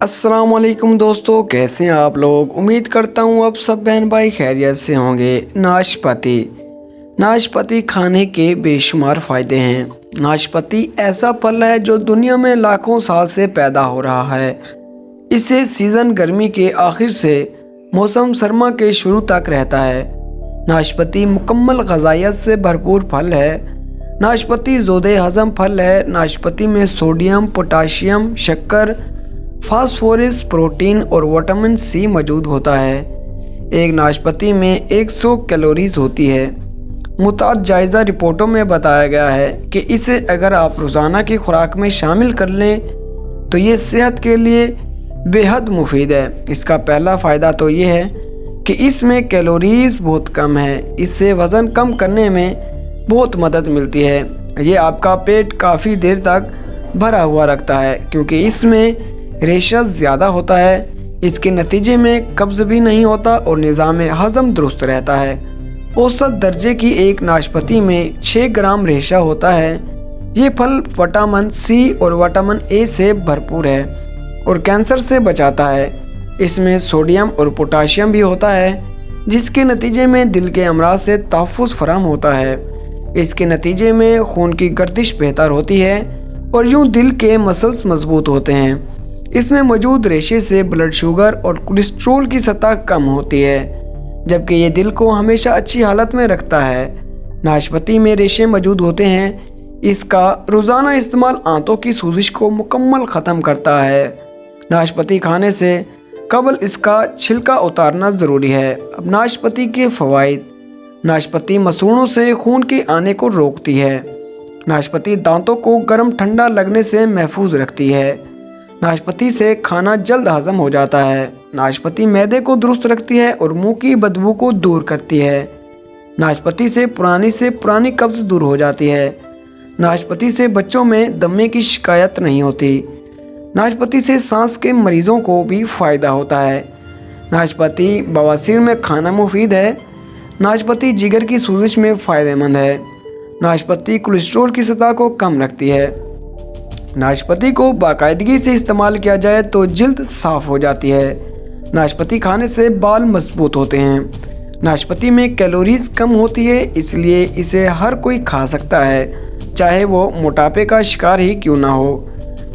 अस्सलाम वालेकुम दोस्तों, कैसे हैं आप लोग। उम्मीद करता हूँ आप सब बहन भाई खैरियत से होंगे। नाशपाती खाने के बेशुमार फ़ायदे हैं। नाशपाती ऐसा फल है जो दुनिया में लाखों साल से पैदा हो रहा है। इसे सीज़न गर्मी के आखिर से मौसम सरमा के शुरू तक रहता है। नाशपाती मुकम्मल ग़िज़ाइयत से भरपूर फल है। नाशपाती ज़ोदे हज़म फल है। नाशपाती में सोडियम, पोटाशियम, शक्कर, फास्फोरस, प्रोटीन और विटामिन सी मौजूद होता है। एक नाशपाती में 100 कैलोरीज होती है। मुताद जायज़ा रिपोर्टों में बताया गया है कि इसे अगर आप रोज़ाना की खुराक में शामिल कर लें तो ये सेहत के लिए बेहद मुफीद है। इसका पहला फ़ायदा तो ये है कि इसमें कैलोरीज बहुत कम है। इससे वज़न कम करने में बहुत मदद मिलती है। ये आपका पेट काफ़ी देर तक भरा हुआ रखता है क्योंकि इसमें रेशा ज़्यादा होता है। इसके नतीजे में कब्ज़ भी नहीं होता और निज़ाम हज़म दुरुस्त रहता है। औसत दर्जे की एक नाशपाती में 6 ग्राम रेशा होता है। ये फल विटामिन सी और विटामिन ए से भरपूर है और कैंसर से बचाता है। इसमें सोडियम और पोटाशियम भी होता है जिसके नतीजे में दिल के अमराज से तहफ़्फ़ुज़ फराहम होता है। इसके नतीजे में खून की गर्दिश बेहतर होती है और यूँ दिल के मसल्स मजबूत होते हैं। इसमें मौजूद रेशे से ब्लड शुगर और कोलेस्ट्रॉल की सतह कम होती है जबकि ये दिल को हमेशा अच्छी हालत में रखता है। नाशपाती में रेशे मौजूद होते हैं। इसका रोज़ाना इस्तेमाल आंतों की सूजिश को मुकम्मल ख़त्म करता है। नाशपाती खाने से कबल इसका छिलका उतारना ज़रूरी है। अब नाशपाती के फ़वाइद। नाशपाती मसूड़ों से खून के आने को रोकती है। नाशपाती दांतों को गर्म ठंडा लगने से महफूज रखती है। नाशपाती से खाना जल्द हज़म हो जाता है। नाशपाती मैदे को दुरुस्त रखती है और मुंह की बदबू को दूर करती है। नाशपाती से पुरानी कब्ज़ दूर हो जाती है। नाशपाती से बच्चों में दमे की शिकायत नहीं होती। नाशपाती से सांस के मरीज़ों को भी फ़ायदा होता है। नाशपाती बवासीर में खाना मुफीद है। नाशपाती जिगर की सूजिश में फ़ायदेमंद है। नाशपाती कोलेस्ट्रॉल की सतह को कम रखती है। नाशपाती को बाकायदगी से इस्तेमाल किया जाए तो जल्द साफ़ हो जाती है। नाशपाती खाने से बाल मजबूत होते हैं। नाशपाती में कैलोरीज कम होती है इसलिए इसे हर कोई खा सकता है, चाहे वो मोटापे का शिकार ही क्यों ना हो।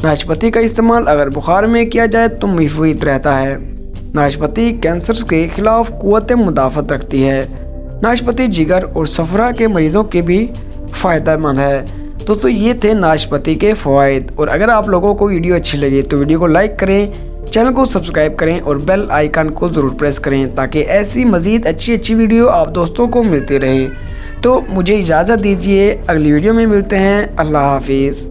नाशपाती का इस्तेमाल अगर बुखार में किया जाए तो मुफीद रहता है। नाशपाती कैंसर के ख़िलाफ़ क़ुव्वत मुदाफ़त रखती है। नाशपाती जिगर और सफ़रा के मरीज़ों के भी फ़ायदेमंद है। दोस्तों ये थे नाशपाती के फ़वाइद। और अगर आप लोगों को वीडियो अच्छी लगी तो वीडियो को लाइक करें, चैनल को सब्सक्राइब करें और बेल आइकन को ज़रूर प्रेस करें ताकि ऐसी मज़ीद अच्छी वीडियो आप दोस्तों को मिलती रहे। तो मुझे इजाज़त दीजिए, अगली वीडियो में मिलते हैं। अल्लाह हाफिज़।